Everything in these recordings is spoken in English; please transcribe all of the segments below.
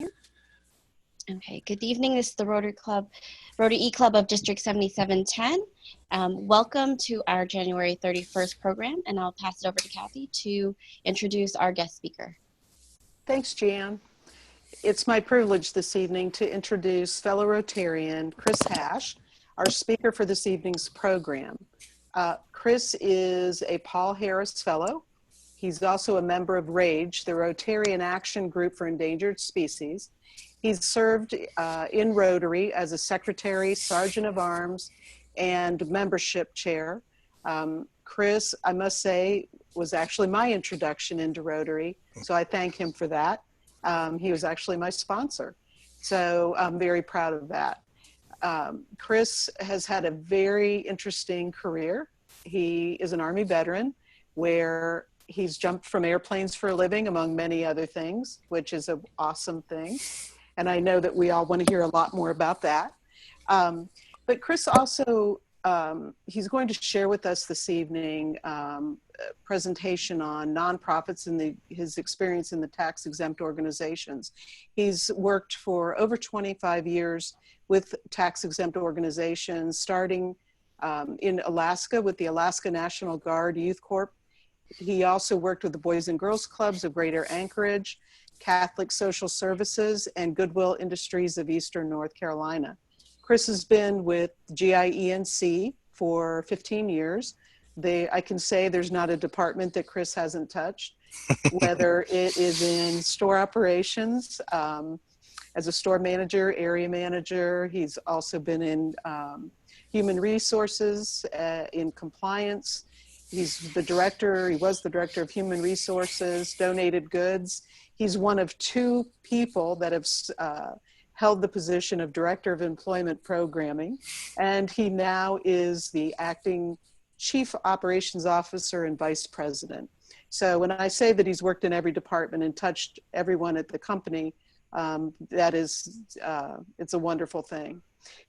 Okay, good evening. This is the Rotary E-Club of District 7710. Welcome to our January 31st program, and I'll pass it over to Kathy to introduce our guest speaker. Thanks, Jan. It's my privilege this evening to introduce fellow Rotarian Chris Hash, our speaker for this evening's program. Chris is a Paul Harris Fellow. He's also a member of RAGE, the Rotarian Action Group for Endangered Species. He's served in Rotary as a Secretary, Sergeant of Arms, and Membership Chair. Chris, I must say, was actually my introduction into Rotary, so I thank him for that. He was actually my sponsor, so I'm very proud of that. Chris has had a very interesting career. He is an Army veteran where he's jumped from airplanes for a living, among many other things, which is an awesome thing. And I know that we all want to hear a lot more about that. But Chris also, he's going to share with us this evening a presentation on nonprofits and his experience in the tax-exempt organizations. He's worked for over 25 years with tax-exempt organizations, starting in Alaska with the Alaska National Guard Youth Corps. He also worked with the Boys and Girls Clubs of Greater Anchorage, Catholic Social Services, and Goodwill Industries of Eastern North Carolina. Chris has been with GIENC for 15 years. I can say there's not a department that Chris hasn't touched, whether it is in store operations, as a store manager, area manager. He's also been in human resources, in compliance. He was the director of human resources, donated goods. He's one of two people that have held the position of Director of Employment Programming, and he now is the acting Chief Operations Officer and Vice President. So when I say that he's worked in every department and touched everyone at the company, that is, it's a wonderful thing.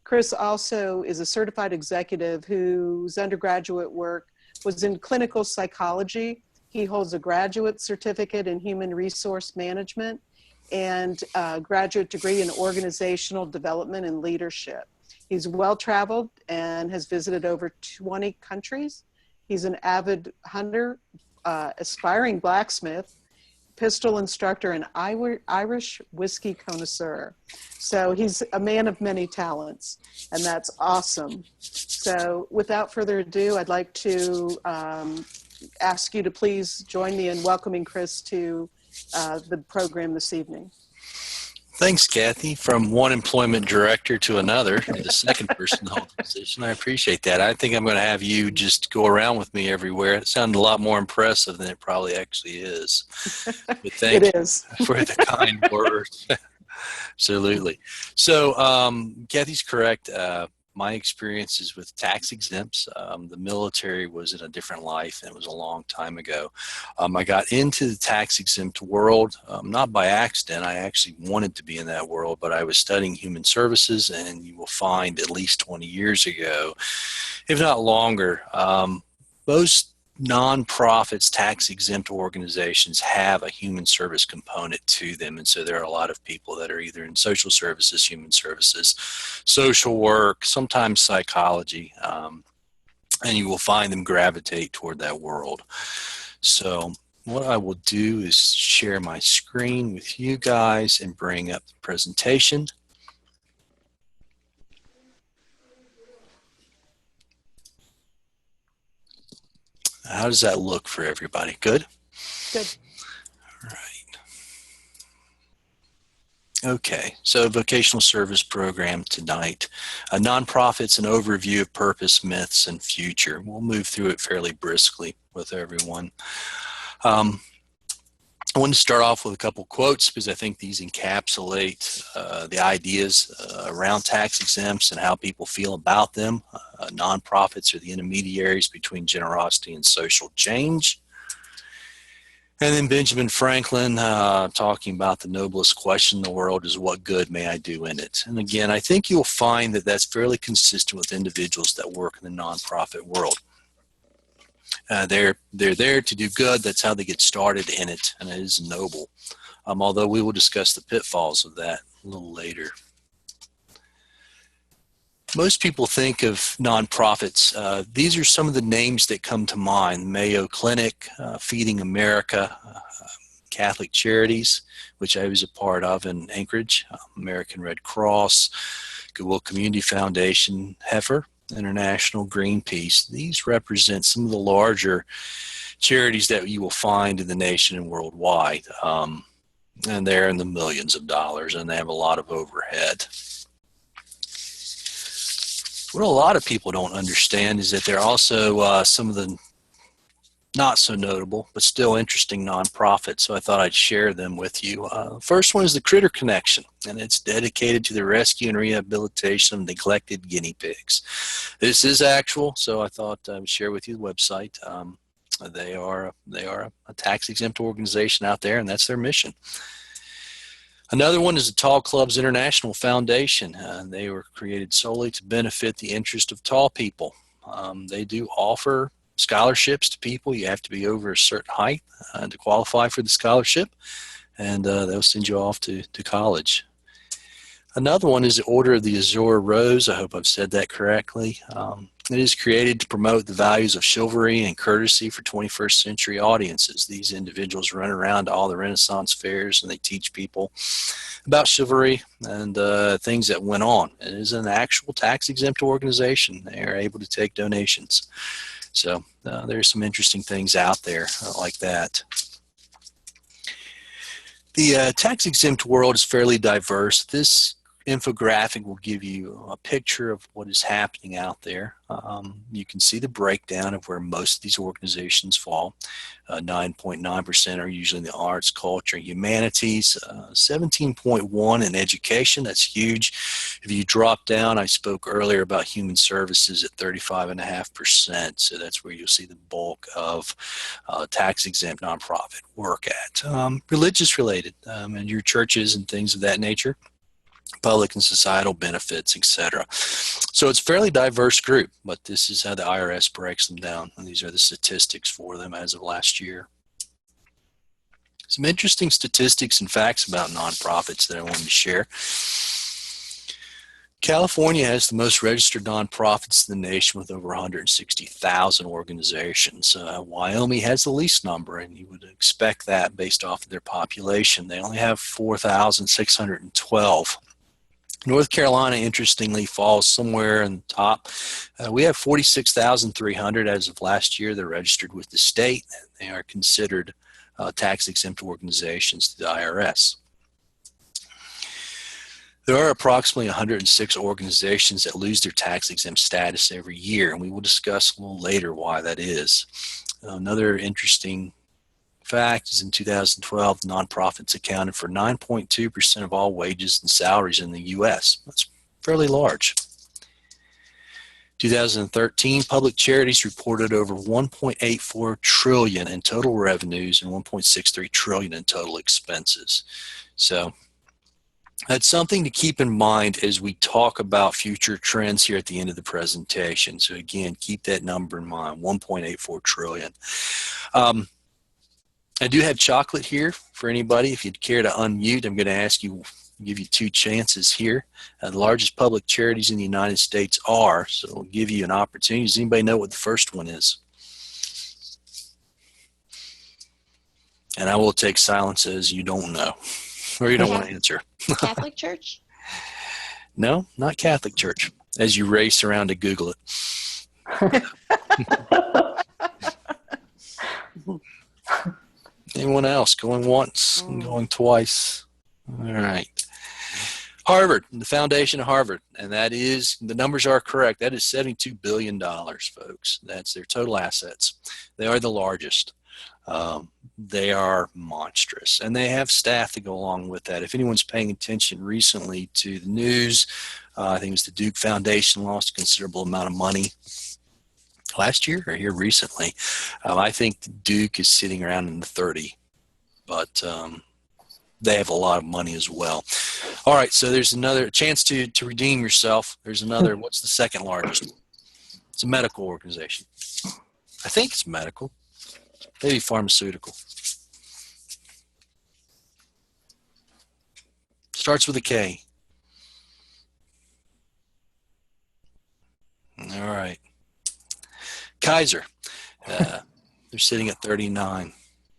Chris also is a certified executive whose undergraduate work was in clinical psychology. He holds a graduate certificate in human resource management and a graduate degree in organizational development and leadership. He's well-traveled and has visited over 20 countries. He's an avid hunter, aspiring blacksmith, pistol instructor, and Irish whiskey connoisseur. So he's a man of many talents, and that's awesome. So without further ado, I'd like to ask you to please join me in welcoming Chris to the program this evening. Thanks, Kathy. From one employment director to another, to the second person to hold the position. I appreciate that. I think I'm going to have you just go around with me everywhere. It sounded a lot more impressive than it probably actually is. But thank you for the kind words. Absolutely. So Kathy's correct. My experiences with tax exempts, the military was in a different life, and it was a long time ago. I got into the tax exempt world, not by accident. I actually wanted to be in that world, but I was studying human services, and you will find at least 20 years ago, if not longer, most nonprofits, tax exempt organizations have a human service component to them. And so there are a lot of people that are either in social services, human services, social work, sometimes psychology, and you will find them gravitate toward that world. So what I will do is share my screen with you guys and bring up the presentation. How does that look for everybody? Good? Good. All right. Okay, so vocational service program tonight. Nonprofits, an overview of purpose, myths, and future. We'll move through it fairly briskly with everyone. I want to start off with a couple quotes because I think these encapsulate the ideas around tax exempts and how people feel about them. Nonprofits are the intermediaries between generosity and social change. And then Benjamin Franklin talking about the noblest question in the world is, what good may I do in it? And again, I think you'll find that that's fairly consistent with individuals that work in the nonprofit world. They're there to do good. That's how they get started in it, and it is noble. although we will discuss the pitfalls of that a little later. Most people think of nonprofits. These are some of the names that come to mind: Mayo Clinic, Feeding America, Catholic Charities, which I was a part of in Anchorage, American Red Cross, Goodwill Community Foundation, Heifer International, Greenpeace. These represent some of the larger charities that you will find in the nation and worldwide. And they're in the millions of dollars, and they have a lot of overhead. What a lot of people don't understand is that there are also some of the not so notable, but still interesting nonprofits, so I thought I'd share them with you. First one is the Critter Connection, and it's dedicated to the rescue and rehabilitation of neglected guinea pigs. This is actual, so I thought I would share with you the website. They are a tax-exempt organization out there, and that's their mission. Another one is the Tall Clubs International Foundation. They were created solely to benefit the interest of tall people. They do offer scholarships to people. You have to be over a certain height to qualify for the scholarship, and they'll send you off to college. Another one is the Order of the Azure Rose. I hope I've said that correctly. It is created to promote the values of chivalry and courtesy for 21st century audiences. These individuals run around to all the Renaissance fairs, and they teach people about chivalry and things that went on. It is an actual tax-exempt organization. They are able to take donations. So there's some interesting things out there like that. The tax-exempt world is fairly diverse. This infographic will give you a picture of what is happening out there. You can see the breakdown of where most of these organizations fall. 9.9% are usually in the arts, culture, and humanities. 17.1% in education. That's huge. If you drop down, I spoke earlier about human services at 35.5%. So that's where you'll see the bulk of tax-exempt nonprofit work at. Religious related, and your churches and things of that nature. Public and societal benefits, etc. So it's a fairly diverse group, but this is how the IRS breaks them down, and these are the statistics for them as of last year. Some interesting statistics and facts about nonprofits that I wanted to share. California has the most registered nonprofits in the nation with over 160,000 organizations. Wyoming has the least number, and you would expect that based off of their population. They only have 4,612. North Carolina, interestingly, falls somewhere in the top. We have 46,300 as of last year. They're registered with the state. They are considered tax-exempt organizations to the IRS. There are approximately 106 organizations that lose their tax-exempt status every year, and we will discuss a little later why that is. Another interesting fact is in 2012, nonprofits accounted for 9.2% of all wages and salaries in the U.S. That's fairly large. 2013, public charities reported over $1.84 trillion in total revenues and $1.63 trillion in total expenses. So that's something to keep in mind as we talk about future trends here at the end of the presentation. So again, keep that number in mind, $1.84 trillion. I do have chocolate here for anybody. If you'd care to unmute, I'm going to give you two chances here. The largest public charities in the United States are, so we'll give you an opportunity. Does anybody know what the first one is? And I will take silence as you don't know, or you don't want to answer. Catholic Church? No, not Catholic Church, as you race around to Google it. Anyone else? Going once and going twice? All right. Harvard, the foundation of Harvard, and that is, the numbers are correct. That is $72 billion, folks. That's their total assets. They are the largest. They are monstrous, and they have staff to go along with that. If anyone's paying attention recently to the news, I think it was the Duke Foundation lost a considerable amount of money last year or here recently. I think Duke is sitting around in the 30, but they have a lot of money as well. All right, so there's another chance to redeem yourself. There's another, what's the second largest? It's a medical organization. I think it's medical, maybe pharmaceutical. Starts with a K. All right. Kaiser. They're sitting at 39.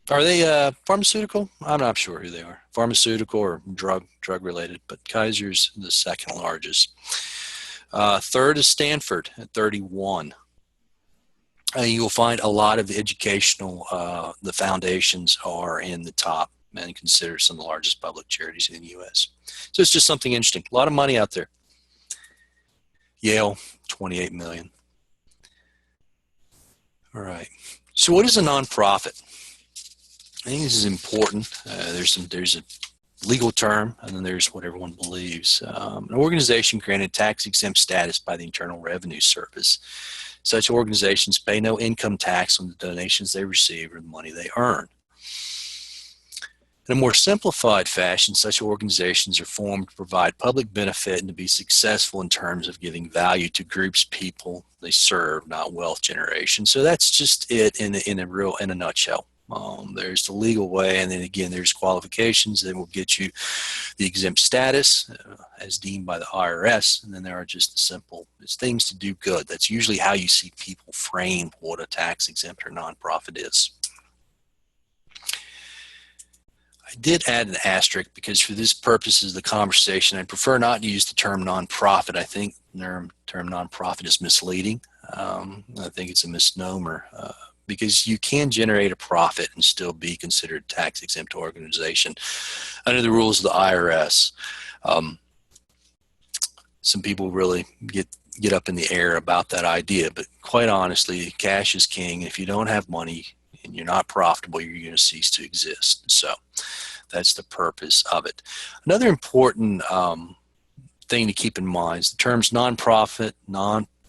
Are they pharmaceutical? I'm not sure who they are. Pharmaceutical or drug related, but Kaiser's the second largest. Third is Stanford at 31. You will find a lot of the educational, the foundations are in the top and considered some of the largest public charities in the U.S. So it's just something interesting. A lot of money out there. Yale, 28 million. All right. So what is a nonprofit? I think this is important. There's a legal term, and then there's what everyone believes. An organization granted tax-exempt status by the Internal Revenue Service. Such organizations pay no income tax on the donations they receive or the money they earn. In a more simplified fashion, such organizations are formed to provide public benefit and to be successful in terms of giving value to groups, people they serve, not wealth generation. So that's just it in a nutshell. There's the legal way, and then again, there's qualifications that will get you the exempt status as deemed by the IRS, and then there are just the simple things to do good. That's usually how you see people frame what a tax exempt or nonprofit is. I did add an asterisk because for this purposes of the conversation, I prefer not to use the term nonprofit. I think the term nonprofit is misleading. I think it's a misnomer. Because you can generate a profit and still be considered a tax-exempt organization under the rules of the IRS. Some people really get up in the air about that idea, but quite honestly, cash is king. If you don't have money and you're not profitable, you're going to cease to exist. So that's the purpose of it. Another important thing to keep in mind is the terms nonprofit,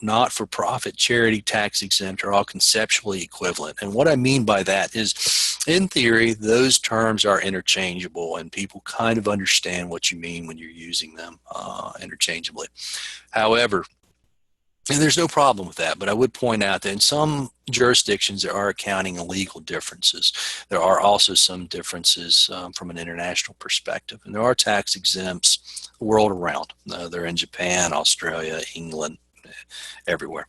not-for-profit, charity, tax-exempt are all conceptually equivalent. And what I mean by that is, in theory, those terms are interchangeable, and people kind of understand what you mean when you're using them interchangeably. However, and there's no problem with that, but I would point out that in some jurisdictions there are accounting and legal differences. There are also some differences from an international perspective, and there are tax exempts the world around. They're in Japan, Australia, England, everywhere.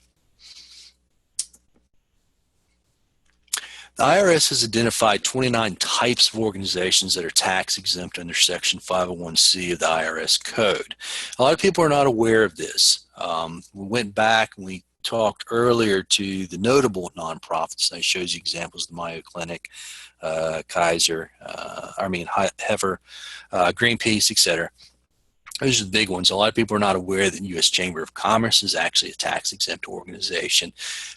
The IRS has identified 29 types of organizations that are tax exempt under Section 501c of the IRS Code. A lot of people are not aware of this. We went back and we talked earlier to the notable nonprofits. I showed you examples of the Mayo Clinic, Kaiser, Heifer, Greenpeace, etc. Those are the big ones. A lot of people are not aware that the U.S. Chamber of Commerce is actually a tax-exempt organization.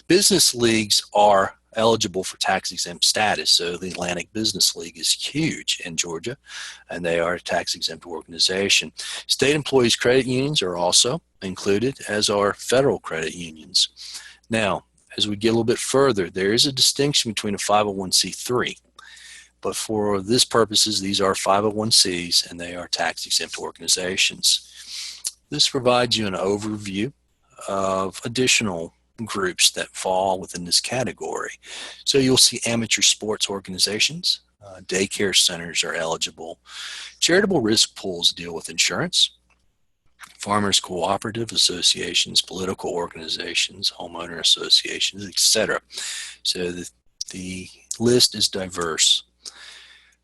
Business leagues are eligible for tax-exempt status. So the Atlantic Business League is huge in Georgia, and they are a tax-exempt organization. State employees credit unions are also included, as are federal credit unions. Now, as we get a little bit further, there is a distinction between a 501c3. But for this purposes, these are 501cs, and they are tax-exempt organizations. This provides you an overview of additional groups that fall within this category. So you'll see amateur sports organizations, daycare centers are eligible. Charitable risk pools deal with insurance. Farmers cooperative associations, political organizations, homeowner associations, etc. So the list is diverse.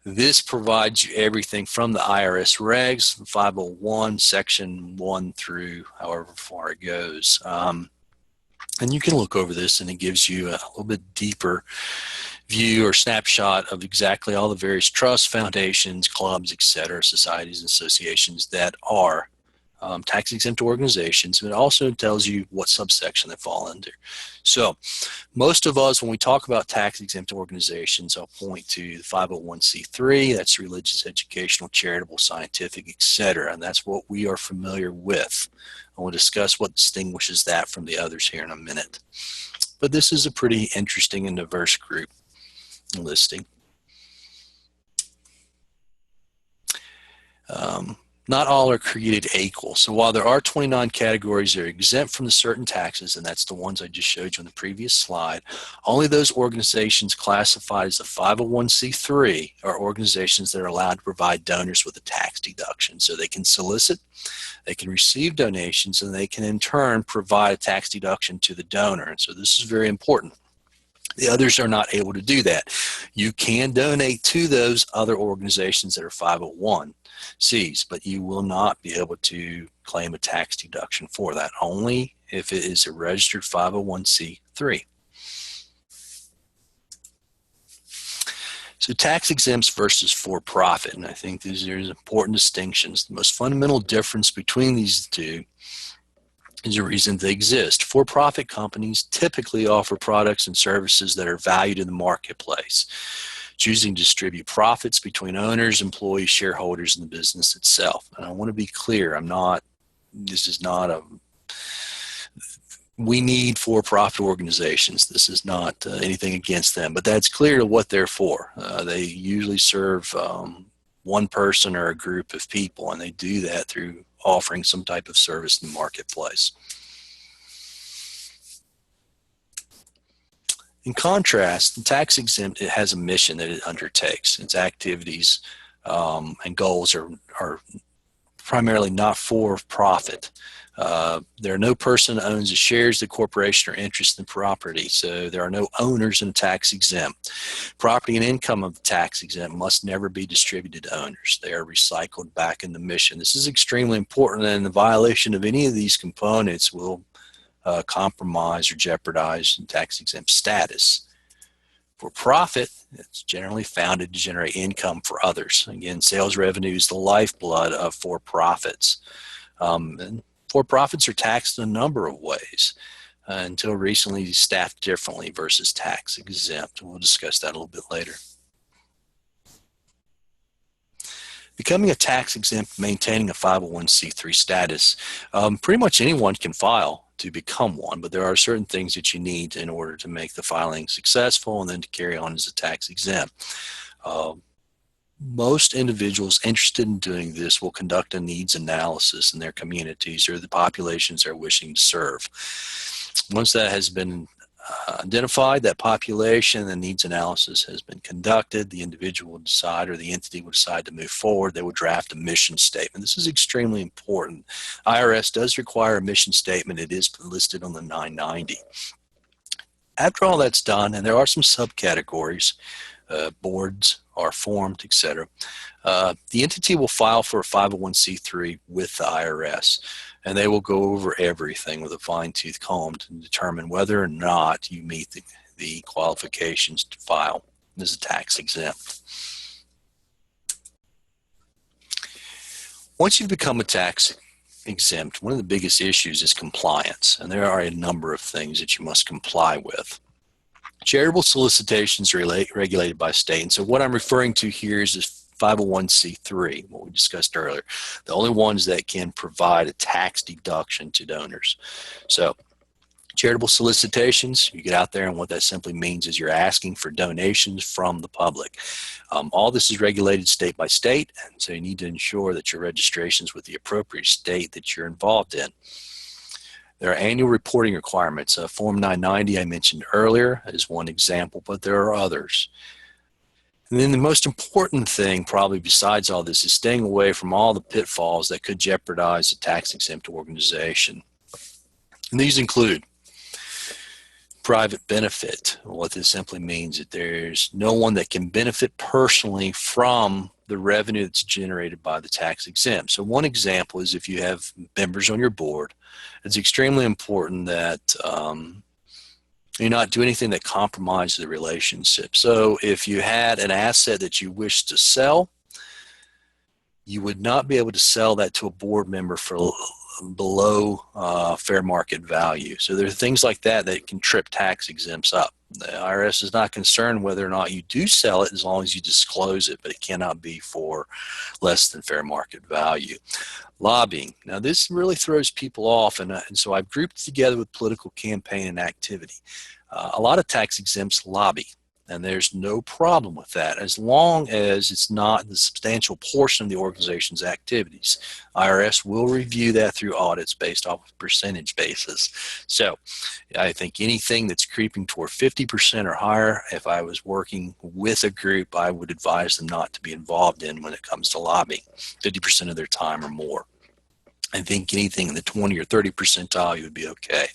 This provides you everything from the IRS regs, 501, section 1 through however far it goes. And you can look over this, and it gives you a little bit deeper view or snapshot of exactly all the various trusts, foundations, clubs, etc., societies and associations that are tax-exempt organizations. It also tells you what subsection they fall under. So most of us, when we talk about tax-exempt organizations, I'll point to the 501c3, that's religious, educational, charitable, scientific, etc., and that's what we are familiar with. I will discuss what distinguishes that from the others here in a minute. But this is a pretty interesting and diverse group listing. Not all are created equal. So while there are 29 categories that are exempt from the certain taxes, and that's the ones I just showed you on the previous slide, only those organizations classified as a 501c3 are organizations that are allowed to provide donors with a tax deduction. So they can solicit, they can receive donations, and they can in turn provide a tax deduction to the donor. And so this is very important. The others are not able to do that. You can donate to those other organizations that are 501Cs, but you will not be able to claim a tax deduction for that, only if it is a registered 501c3. So tax exempts versus for-profit, and I think these are important distinctions. The most fundamental difference between these two is the reason they exist. For-profit companies typically offer products and services that are valued in the marketplace, choosing to distribute profits between owners, employees, shareholders, and the business itself. And I want to be clear, we need for-profit organizations. This is not anything against them, but that's clear to what they're for. They usually serve one person or a group of people, and they do that through offering some type of service in the marketplace. In contrast, the tax exempt, it has a mission that it undertakes. Its activities and goals are primarily not for profit. There are no person that owns the shares, the corporation, or interest in property. So there are no owners in a tax exempt. Property and income of the tax exempt must never be distributed to owners. They are recycled back in the mission. This is extremely important, and the violation of any of these components will compromise or jeopardize tax exempt status. For profit, it's generally founded to generate income for others. Again, sales revenue is the lifeblood of for-profits. And for-profits are taxed in a number of ways. Until recently, staffed differently versus tax exempt. We'll discuss that a little bit later. Becoming a tax exempt, maintaining a 501c3 status, pretty much anyone can file to become one, but there are certain things that you need in order to make the filing successful and then to carry on as a tax exempt. Most individuals interested in doing this will conduct a needs analysis in their communities or the populations they're wishing to serve. Once that has been identified, that population, the needs analysis has been conducted, the individual will decide, or the entity will decide to move forward. They will draft a mission statement. This is extremely important. IRS does require a mission statement. It is listed on the 990. After all that's done, and there are some subcategories, boards are formed, etc. The entity will file for a 501c3 with the IRS, and they will go over everything with a fine-tooth comb to determine whether or not you meet the qualifications to file as a tax exempt. Once you've become a tax exempt, one of the biggest issues is compliance, and there are a number of things that you must comply with. Charitable solicitations are regulated by state, and so what I'm referring to here is this 501c3, what we discussed earlier, the only ones that can provide a tax deduction to donors. So charitable solicitations, you get out there, and what that simply means is you're asking for donations from the public. All this is regulated state by state, and so you need to ensure that your registration's with the appropriate state that you're involved in. There are annual reporting requirements. Form 990 I mentioned earlier is one example, but there are others. And then the most important thing, probably besides all this, is staying away from all the pitfalls that could jeopardize a tax-exempt organization. And these include private benefit. What this simply means is that there's no one that can benefit personally from the revenue that's generated by the tax exempt. So one example is if you have members on your board, it's extremely important that you not do anything that compromises the relationship. So if you had an asset that you wish to sell, you would not be able to sell that to a board member for below fair market value. So there are things like that that can trip tax exempts up. The IRS is not concerned whether or not you do sell it as long as you disclose it, but it cannot be for less than fair market value. Lobbying. Now this really throws people off, and so I've grouped it together with political campaign and activity. A lot of tax exempts lobby. And there's no problem with that as long as it's not the substantial portion of the organization's activities. IRS will review that through audits based off of percentage basis. So I think anything that's creeping toward 50% or higher, if I was working with a group, I would advise them not to be involved in when it comes to lobbying, 50% of their time or more. I think anything in the 20 or 30 percentile, you would be okay.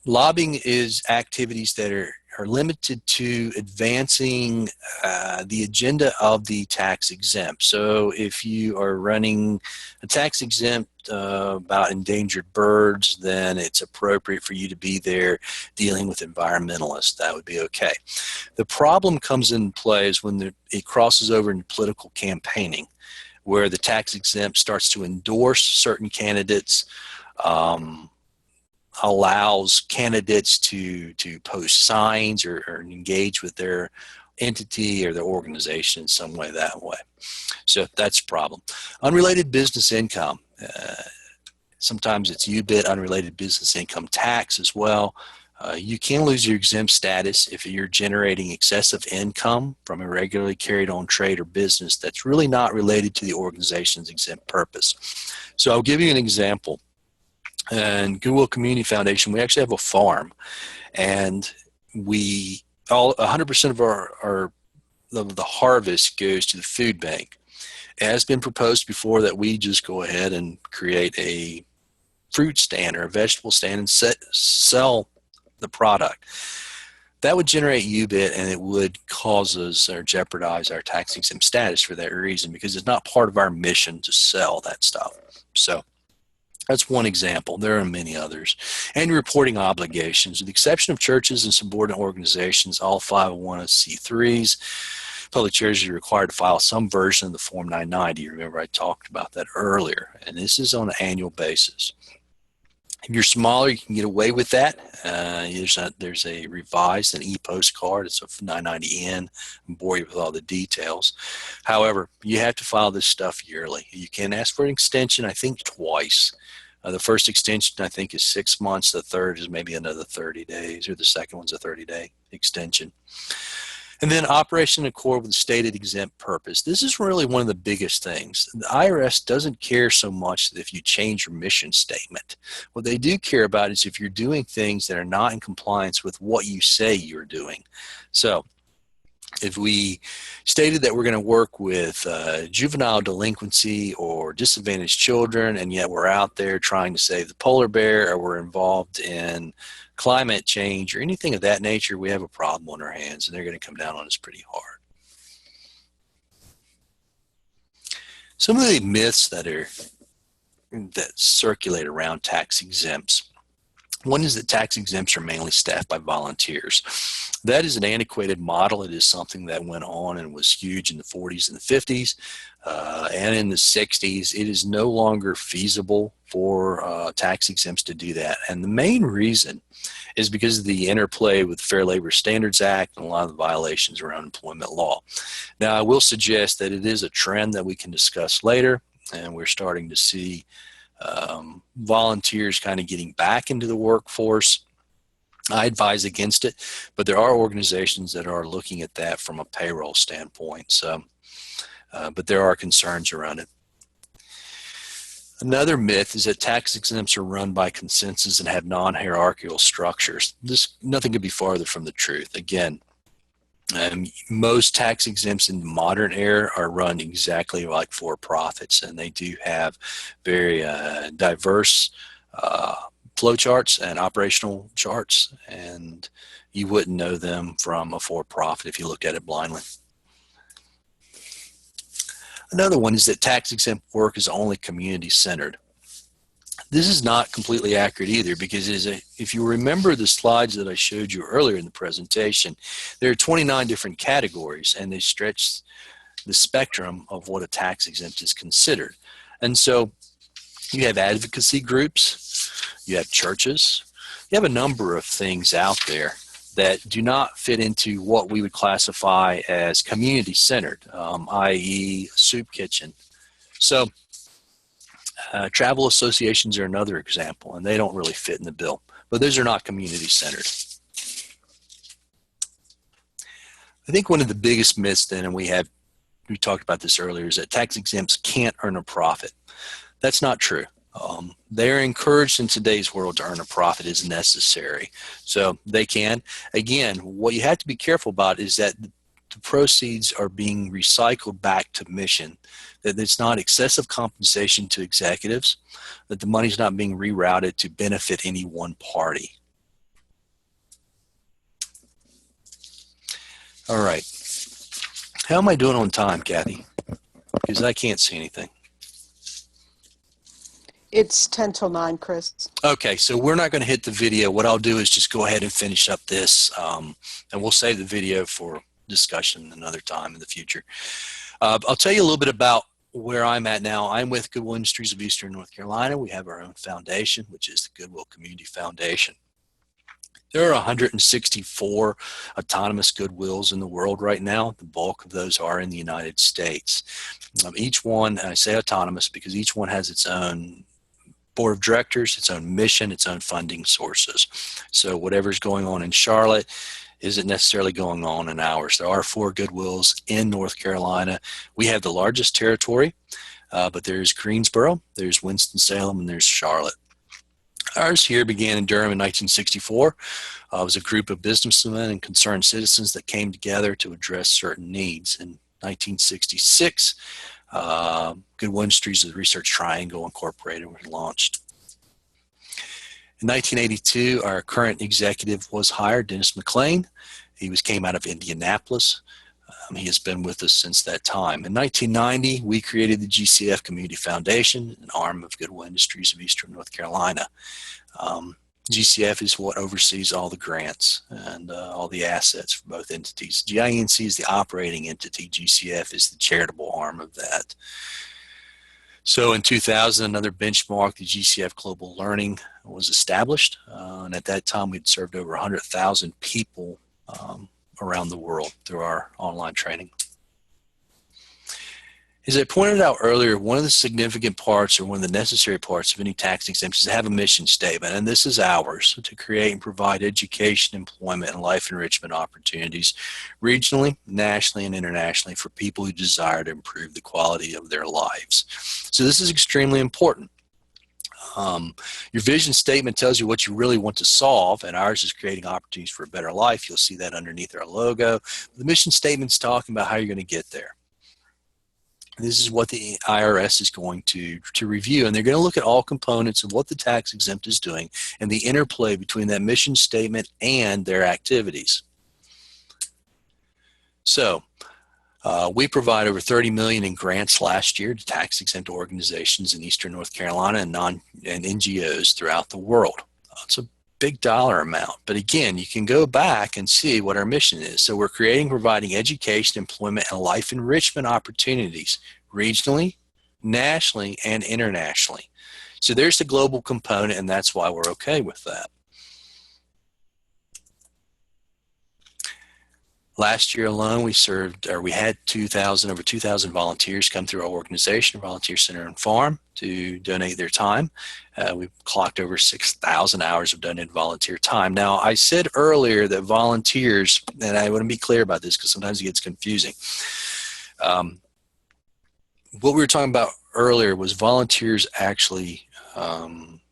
Lobbying is activities that are limited to advancing the agenda of the tax exempt. So if you are running a tax exempt about endangered birds, then it's appropriate for you to be there dealing with environmentalists. That would be okay. The problem comes in play is when it crosses over into political campaigning, where the tax exempt starts to endorse certain candidates, allows candidates to post signs or engage with their entity or their organization in some way that way. So that's a problem. Unrelated business income. Sometimes it's UBIT, unrelated business income tax as well. You can lose your exempt status if you're generating excessive income from a regularly carried on trade or business that's really not related to the organization's exempt purpose. So I'll give you an example. And Goodwill Community Foundation, we actually have a farm, and 100% of the harvest goes to the food bank. It has been proposed before that we just go ahead and create a fruit stand or a vegetable stand and sell the product. That would generate UBIT, and it would cause us or jeopardize our tax exempt status for that reason, because it's not part of our mission to sell that stuff. So that's one example. There are many others. And reporting obligations. With the exception of churches and subordinate organizations, all 501c3s, public charities are required to file some version of the Form 990. Remember, I talked about that earlier. And this is on an annual basis. If you're smaller, you can get away with that. There's a revised and e-postcard. It's a 990N. I'll bore you with all the details. However, you have to file this stuff yearly. You can ask for an extension, I think, twice. The first extension, I think, is 6 months. The third is maybe another 30 days, or the second one's a 30-day extension. And then operation in accord with the stated exempt purpose. This is really one of the biggest things. The IRS doesn't care so much that if you change your mission statement. What they do care about is if you're doing things that are not in compliance with what you say you're doing. So if we stated that we're going to work with juvenile delinquency or disadvantaged children, and yet we're out there trying to save the polar bear, or we're involved in climate change or anything of that nature, we have a problem on our hands, and they're going to come down on us pretty hard. Some of the myths that circulate around tax exempts. One is that tax exempts are mainly staffed by volunteers. That is an antiquated model. It is something that went on and was huge in the 40s and the 50s and in the 60s. It is no longer feasible for tax exempts to do that. And the main reason is because of the interplay with the Fair Labor Standards Act and a lot of the violations around employment law. Now, I will suggest that it is a trend that we can discuss later, and we're starting to see volunteers kind of getting back into the workforce. I advise against it, but there are organizations that are looking at that from a payroll standpoint. So, but there are concerns around it. Another myth is that tax exempts are run by consensus and have non-hierarchical structures. Nothing could be farther from the truth. Again, most tax exempts in the modern era are run exactly like for-profits, and they do have very diverse flow charts and operational charts, and you wouldn't know them from a for-profit if you looked at it blindly. Another one is that tax-exempt work is only community-centered. This is not completely accurate either, because if you remember the slides that I showed you earlier in the presentation, there are 29 different categories, and they stretch the spectrum of what a tax exempt is considered. And so you have advocacy groups, you have churches, you have a number of things out there that do not fit into what we would classify as community-centered, i.e. soup kitchen. So travel associations are another example, and they don't really fit in the bill, but those are not community-centered. I think one of the biggest myths then, and we talked about this earlier, is that tax exempts can't earn a profit. That's not true. They're encouraged in today's world to earn a profit is necessary. So they can. Again, what you have to be careful about is that the proceeds are being recycled back to mission, that it's not excessive compensation to executives, that the money's not being rerouted to benefit any one party. All right. How am I doing on time, Kathy? Because I can't see anything. It's 10 till 9, Chris. Okay, so we're not going to hit the video. What I'll do is just go ahead and finish up this, and we'll save the video for discussion another time in the future. I'll tell you a little bit about where I'm at now. I'm with Goodwill Industries of Eastern North Carolina. We have our own foundation, which is the Goodwill Community Foundation. There are 164 autonomous Goodwills in the world right now. The bulk of those are in the United States. Each one, I say autonomous because each one has its own board of directors, its own mission, its own funding sources. So whatever's going on in Charlotte isn't necessarily going on in ours. There are 4 Goodwills in North Carolina. We have the largest territory, but there's Greensboro, there's Winston-Salem, and there's Charlotte. Ours here began in Durham in 1964. It was a group of businessmen and concerned citizens that came together to address certain needs. In 1966, Goodwill Industries of the Research Triangle Incorporated was launched. In 1982, our current executive was hired, Dennis McLean. He came out of Indianapolis. He has been with us since that time. In 1990, we created the GCF Community Foundation, an arm of Goodwill Industries of Eastern North Carolina. GCF is what oversees all the grants and all the assets for both entities. GINC is the operating entity. GCF is the charitable arm of that. So in 2000, another benchmark, the GCF Global Learning, was established. And at that time, we'd served over 100,000 people around the world through our online training. As I pointed out earlier, one of the significant parts or one of the necessary parts of any tax exemption is to have a mission statement, and this is ours, to create and provide education, employment, and life enrichment opportunities regionally, nationally, and internationally for people who desire to improve the quality of their lives. So this is extremely important. Your vision statement tells you what you really want to solve, and ours is creating opportunities for a better life. You'll see that underneath our logo. The mission statement's talking about how you're going to get there. This is what the IRS is going to review, and they're going to look at all components of what the tax exempt is doing and the interplay between that mission statement and their activities. So we provide over $30 million in grants last year to tax exempt organizations in Eastern North Carolina and NGOs throughout the world. It's a big dollar amount, but again, you can go back and see what our mission is. So we're creating, providing education, employment, and life enrichment opportunities regionally, nationally, and internationally. So there's the global component, and that's why we're okay with that. Last year alone, we had over 2,000 volunteers come through our organization, Volunteer Center and Farm, to donate their time. We've clocked over 6,000 hours of donated volunteer time. Now, I said earlier that volunteers, and I want to be clear about this because sometimes it gets confusing. What we were talking about earlier was volunteers actually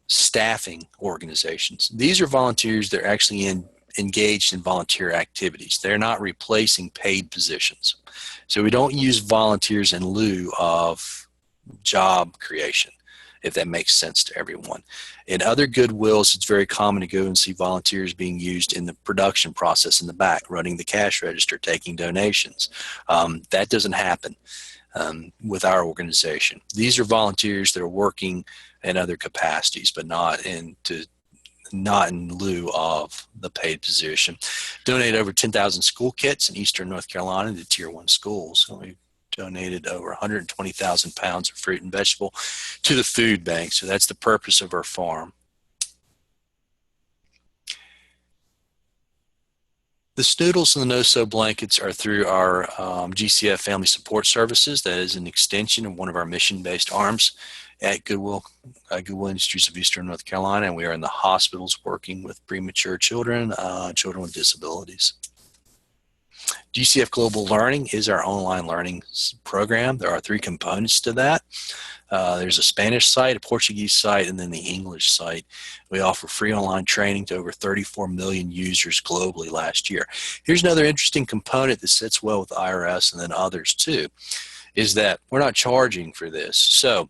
staffing organizations. These are volunteers that are actually engaged in volunteer activities. They're not replacing paid positions. So we don't use volunteers in lieu of job creation, if that makes sense to everyone. In other Goodwills, it's very common to go and see volunteers being used in the production process in the back, running the cash register, taking donations. That doesn't happen with our organization. These are volunteers that are working in other capacities, but not in lieu of the paid position. Donated over 10,000 school kits in Eastern North Carolina to Tier 1 schools. So we donated over 120,000 pounds of fruit and vegetable to the food bank. So that's the purpose of our farm. The Snoodles and the No-Sew blankets are through our GCF Family Support Services. That is an extension of one of our mission-based arms at Goodwill Industries of Eastern North Carolina, and we are in the hospitals working with premature children, children with disabilities. GCF Global Learning is our online learning program. There are 3 components to that. There's a Spanish site, a Portuguese site, and then the English site. We offer free online training to over 34 million users globally last year. Here's another interesting component that sits well with IRS and then others too, is that we're not charging for this. So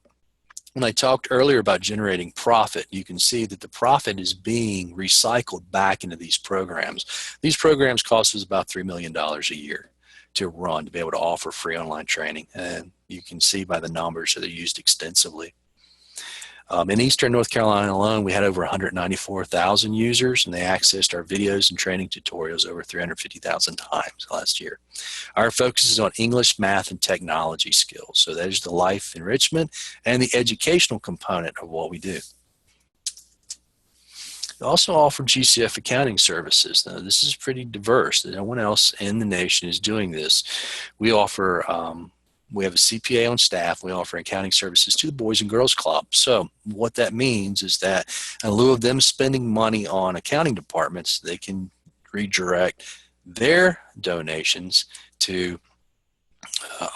when I talked earlier about generating profit, you can see that the profit is being recycled back into these programs. These programs cost us about $3 million a year to run, to be able to offer free online training. And you can see by the numbers that they're used extensively. In Eastern North Carolina alone, we had over 194,000 users, and they accessed our videos and training tutorials over 350,000 times last year. Our focus is on English, math, and technology skills. So that is the life enrichment and the educational component of what we do. We also offer GCF accounting services. Now, this is pretty diverse. No one else in the nation is doing this. We offer, we have a CPA on staff. We offer accounting services to the Boys and Girls Club. So what that means is that in lieu of them spending money on accounting departments, they can redirect their donations to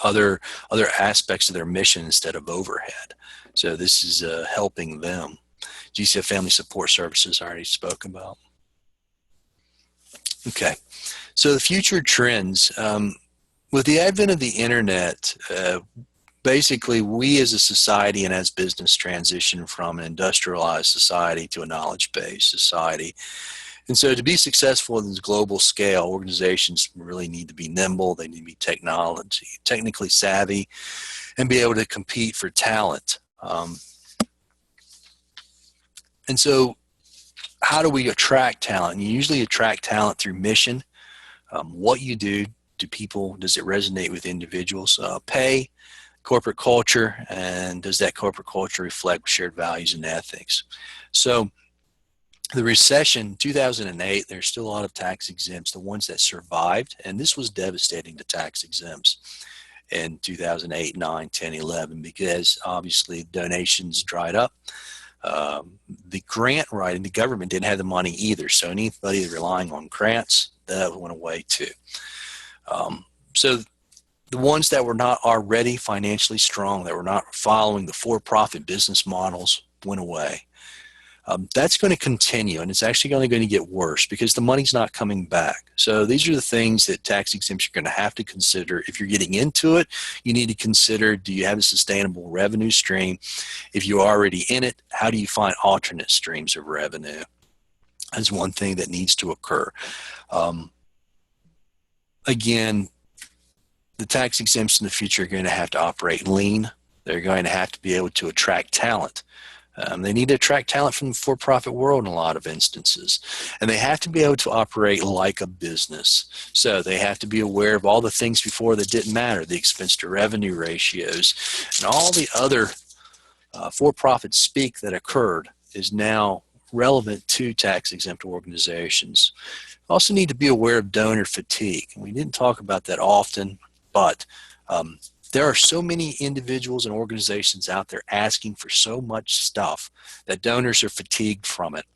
other aspects of their mission instead of overhead. So this is helping them. GCF Family Support Services I already spoke about. Okay, so the future trends. With the advent of the internet, basically we as a society and as business transition from an industrialized society to a knowledge-based society. And so to be successful in this global scale, organizations really need to be nimble, they need to be technically savvy, and be able to compete for talent. And so how do we attract talent? You usually attract talent through mission. What you do to people, does it resonate with individuals? Pay, corporate culture, and does that corporate culture reflect shared values and ethics? So the recession, 2008, there's still a lot of tax exempts, the ones that survived, and this was devastating to tax exempts in 2008, 9, 10, 11, because obviously donations dried up. The grant writing, the government didn't have the money either. So anybody relying on grants, that went away too. So the ones that were not already financially strong, that were not following the for-profit business models, went away. That's going to continue, and it's actually only going to get worse because the money's not coming back. So these are the things that tax exempts you're going to have to consider. If you're getting into it, you need to consider, do you have a sustainable revenue stream? If you're already in it, how do you find alternate streams of revenue? That's one thing that needs to occur. Again, the tax exempts in the future are going to have to operate lean. They're going to have to be able to attract talent. They need to attract talent from the for-profit world in a lot of instances. And they have to be able to operate like a business. So they have to be aware of all the things before that didn't matter, the expense to revenue ratios, and all the other for-profit speak that occurred is now relevant to tax-exempt organizations. Also need to be aware of donor fatigue. We didn't talk about that often, but there are so many individuals and organizations out there asking for so much stuff that donors are fatigued from it.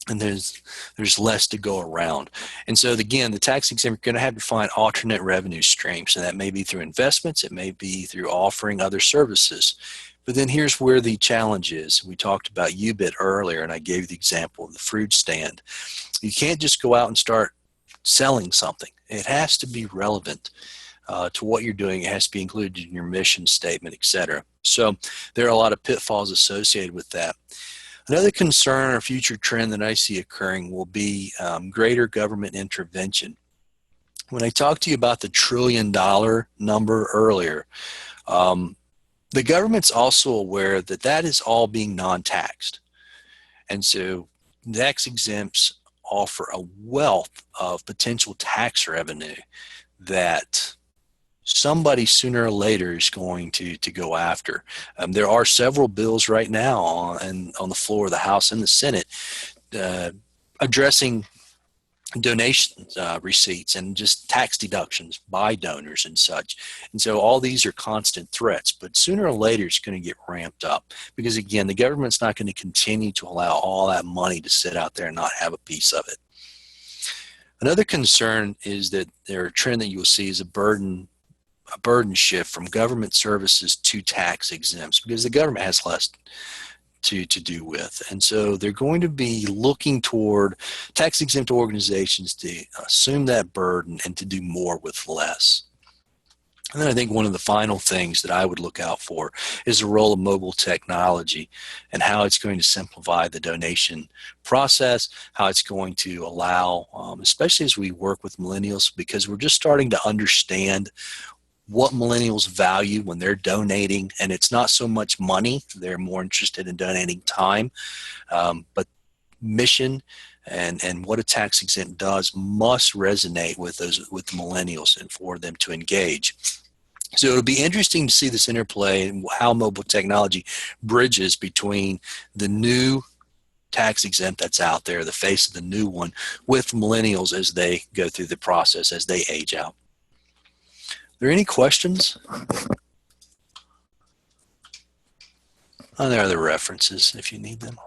And there's less to go around. And so again, the tax exempt, you're going to have to find alternate revenue streams. And that may be through investments. It may be through offering other services. But then here's where the challenge is. We talked about UBIT earlier, and I gave you the example of the fruit stand. You can't just go out and start selling something. It has to be relevant to what you're doing. It has to be included in your mission statement, etc. So there are a lot of pitfalls associated with that. Another concern or future trend that I see occurring will be greater government intervention. When I talked to you about the $1 trillion number earlier, the government's also aware that that is all being non-taxed. And so tax exempts offer a wealth of potential tax revenue that somebody sooner or later is going to go after. There are several bills right now on the floor of the House and the Senate addressing donations receipts and just tax deductions by donors and such. And so all these are constant threats, but sooner or later it's going to get ramped up because, again, the government's not going to continue to allow all that money to sit out there and not have a piece of it. Another concern is that a trend that you will see is a burden shift from government services to tax exempts, because the government has less to do with. And so they're going to be looking toward tax exempt organizations to assume that burden and to do more with less. And then I think one of the final things that I would look out for is the role of mobile technology and how it's going to simplify the donation process, how it's going to allow, especially as we work with millennials, because we're just starting to understand what millennials value when they're donating, and it's not so much money. They're more interested in donating time, but mission and what a tax exempt does must resonate with millennials and for them to engage. So it'll be interesting to see this interplay and how mobile technology bridges between the new tax exempt that's out there, the face of the new one, with millennials as they go through the process, as they age out. Are there any questions? Oh, there are the references if you need them.